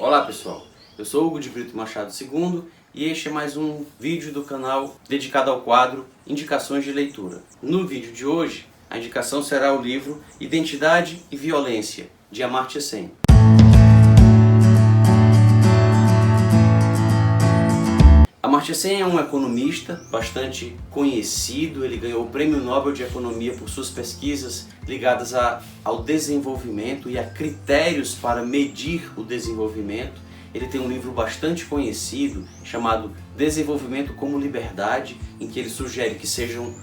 Olá pessoal, eu sou Hugo de Brito Machado II e este é mais um vídeo do canal dedicado ao quadro Indicações de Leitura. No vídeo de hoje, a indicação será o livro Identidade e Violência, de Amartya Sen. Amartya Sen é um economista bastante conhecido. Ele ganhou o Prêmio Nobel de Economia por suas pesquisas ligadas ao desenvolvimento e a critérios para medir o desenvolvimento. Ele tem um livro bastante conhecido chamado Desenvolvimento como Liberdade, em que ele sugere que sejam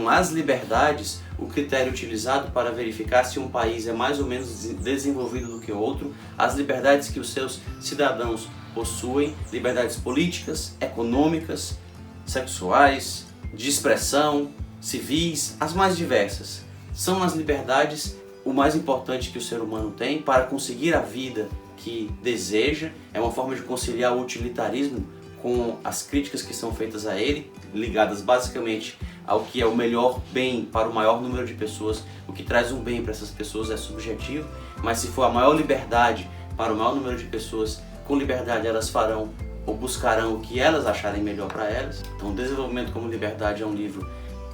as liberdades o critério utilizado para verificar se um país é mais ou menos desenvolvido do que outro, as liberdades que os seus cidadãos possuem, liberdades políticas, econômicas, sexuais, de expressão, civis, as mais diversas. São as liberdades o mais importante que o ser humano tem para conseguir a vida que deseja. É uma forma de conciliar o utilitarismo com as críticas que são feitas a ele, ligadas basicamente ao que é o melhor bem para o maior número de pessoas. O que traz um bem para essas pessoas é subjetivo, mas se for a maior liberdade para o maior número de pessoas, com liberdade elas farão ou buscarão o que elas acharem melhor para elas. Então, Desenvolvimento como Liberdade é um livro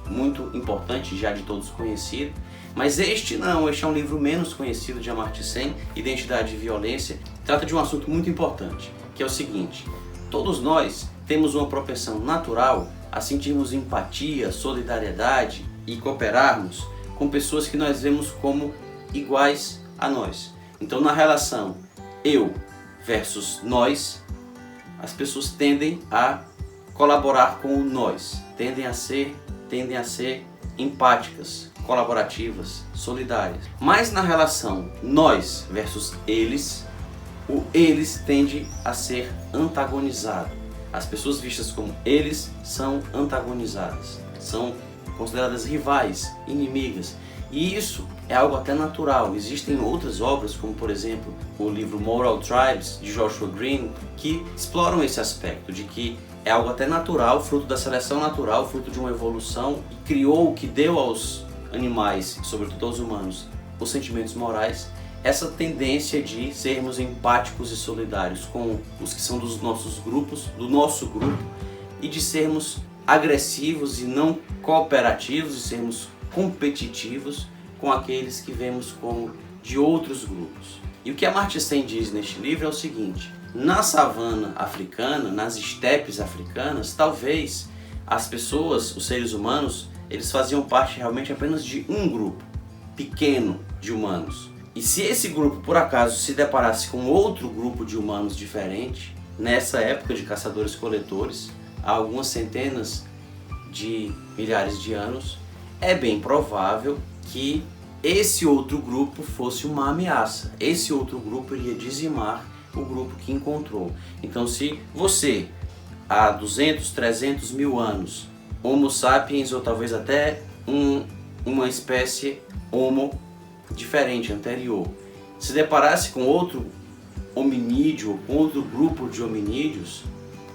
muito importante, já de todos conhecido. Mas este é um livro menos conhecido de Amartya Sen, Identidade e Violência. Trata de um assunto muito importante, que é o seguinte: todos nós temos uma propensão natural a sentirmos empatia, solidariedade e cooperarmos com pessoas que nós vemos como iguais a nós. Então, na relação eu versus nós, as pessoas tendem a colaborar com o nós, tendem a ser empáticas, colaborativas, solidárias. Mas na relação nós versus eles, o eles tende a ser antagonizado. As pessoas vistas como eles são antagonizadas, são consideradas rivais, inimigas. E isso é algo até natural. Existem outras obras, como por exemplo o livro Moral Tribes, de Joshua Green, que exploram esse aspecto de que é algo até natural, fruto da seleção natural, fruto de uma evolução, que deu aos animais, sobretudo aos humanos, os sentimentos morais, essa tendência de sermos empáticos e solidários com os que são dos nossos grupos, do nosso grupo, e de sermos agressivos e não cooperativos, de sermos competitivos com aqueles que vemos como de outros grupos. E o que Amartya Sen diz neste livro é o seguinte: na savana africana, nas estepes africanas, talvez as pessoas, os seres humanos, eles faziam parte realmente apenas de um grupo pequeno de humanos. E se esse grupo por acaso se deparasse com outro grupo de humanos diferente, nessa época de caçadores-coletores, há algumas centenas de milhares de anos, é bem provável que esse outro grupo fosse uma ameaça. Esse outro grupo iria dizimar o grupo que encontrou. Então, se você, há 200, 300 mil anos, Homo sapiens, ou talvez até uma espécie Homo diferente, anterior, se deparasse com outro hominídeo, ou com outro grupo de hominídeos,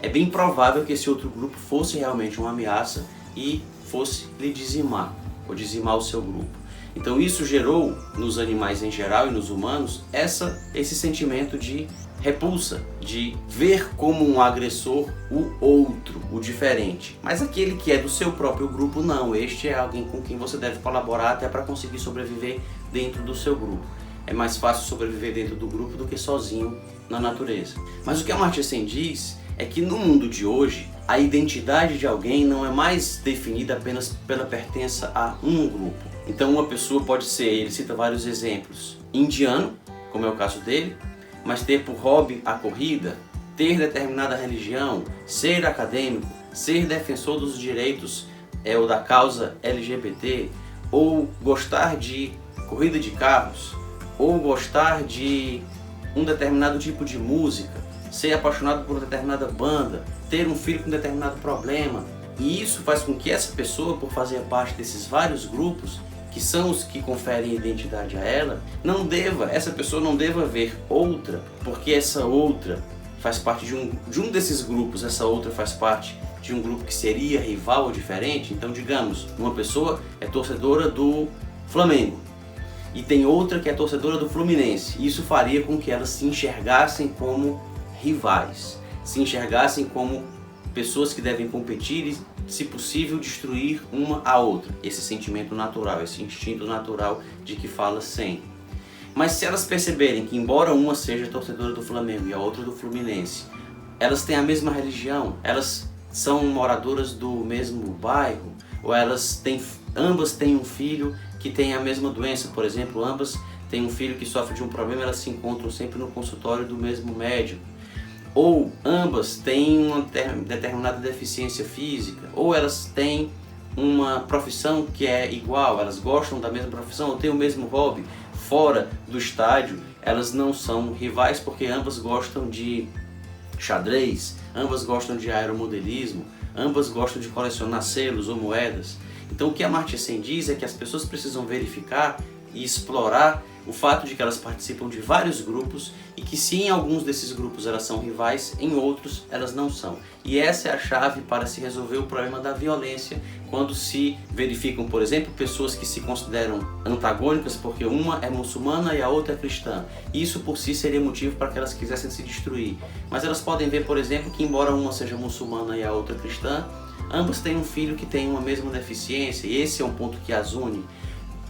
é bem provável que esse outro grupo fosse realmente uma ameaça e fosse lhe dizimar, ou dizimar o seu grupo. Então isso gerou nos animais em geral e nos humanos esse sentimento de repulsa, de ver como um agressor o outro, o diferente. Mas aquele que é do seu próprio grupo, não. Este é alguém com quem você deve colaborar até para conseguir sobreviver dentro do seu grupo. É mais fácil sobreviver dentro do grupo do que sozinho na natureza. Mas o que Amartya Sen diz é que no mundo de hoje, a identidade de alguém não é mais definida apenas pela pertença a um grupo. Então uma pessoa pode ser, ele cita vários exemplos, indiano, como é o caso dele, mas ter por hobby a corrida, ter determinada religião, ser acadêmico, ser defensor dos direitos ou da causa LGBT, ou gostar de corrida de carros, ou gostar de um determinado tipo de música, ser apaixonado por uma determinada banda, ter um filho com um determinado problema. E isso faz com que essa pessoa, por fazer parte desses vários grupos, que são os que conferem identidade a ela, essa pessoa não deva ver outra, porque essa outra faz parte de um desses grupos, essa outra faz parte de um grupo que seria rival ou diferente. Então, digamos, uma pessoa é torcedora do Flamengo e tem outra que é torcedora do Fluminense. Isso faria com que elas se enxergassem como rivais, se enxergassem como pessoas que devem competir e, se possível, destruir uma a outra. Esse sentimento natural, esse instinto natural de que fala sem. Mas se elas perceberem que, embora uma seja torcedora do Flamengo e a outra do Fluminense, elas têm a mesma religião, elas são moradoras do mesmo bairro, ou ambas têm um filho que tem a mesma doença, por exemplo, ambas têm um filho que sofre de um problema, elas se encontram sempre no consultório do mesmo médico, ou ambas têm uma determinada deficiência física, ou elas têm uma profissão que é igual, elas gostam da mesma profissão, ou têm o mesmo hobby fora do estádio, elas não são rivais porque ambas gostam de xadrez, ambas gostam de aeromodelismo, ambas gostam de colecionar selos ou moedas. Então o que a Amartya Sen diz é que as pessoas precisam verificar e explorar o fato de que elas participam de vários grupos e que se em alguns desses grupos elas são rivais, em outros elas não são. E essa é a chave para se resolver o problema da violência, quando se verificam, por exemplo, pessoas que se consideram antagônicas porque uma é muçulmana e a outra é cristã. Isso por si seria motivo para que elas quisessem se destruir. Mas elas podem ver, por exemplo, que embora uma seja muçulmana e a outra cristã, ambas têm um filho que tem uma mesma deficiência, e esse é um ponto que as une.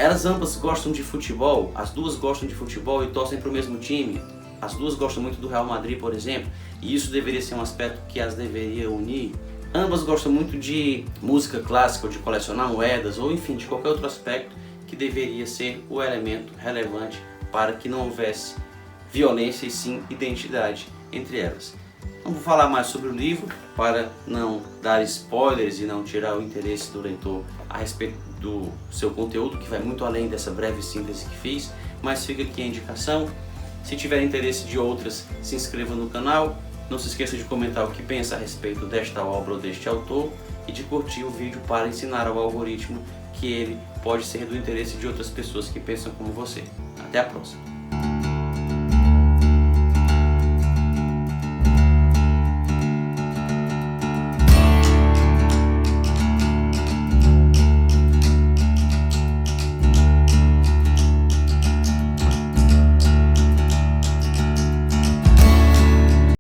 Elas ambas gostam de futebol, as duas gostam de futebol e torcem para o mesmo time. As duas gostam muito do Real Madrid, por exemplo, e isso deveria ser um aspecto que as deveria unir. Ambas gostam muito de música clássica, ou de colecionar moedas, ou enfim, de qualquer outro aspecto que deveria ser o elemento relevante para que não houvesse violência e sim identidade entre elas. Não vou falar mais sobre o livro para não dar spoilers e não tirar o interesse do leitor a respeito do seu conteúdo, que vai muito além dessa breve síntese que fiz, mas fica aqui a indicação. Se tiver interesse de outras, se inscreva no canal, não se esqueça de comentar o que pensa a respeito desta obra ou deste autor e de curtir o vídeo para ensinar ao algoritmo que ele pode ser do interesse de outras pessoas que pensam como você. Até a próxima!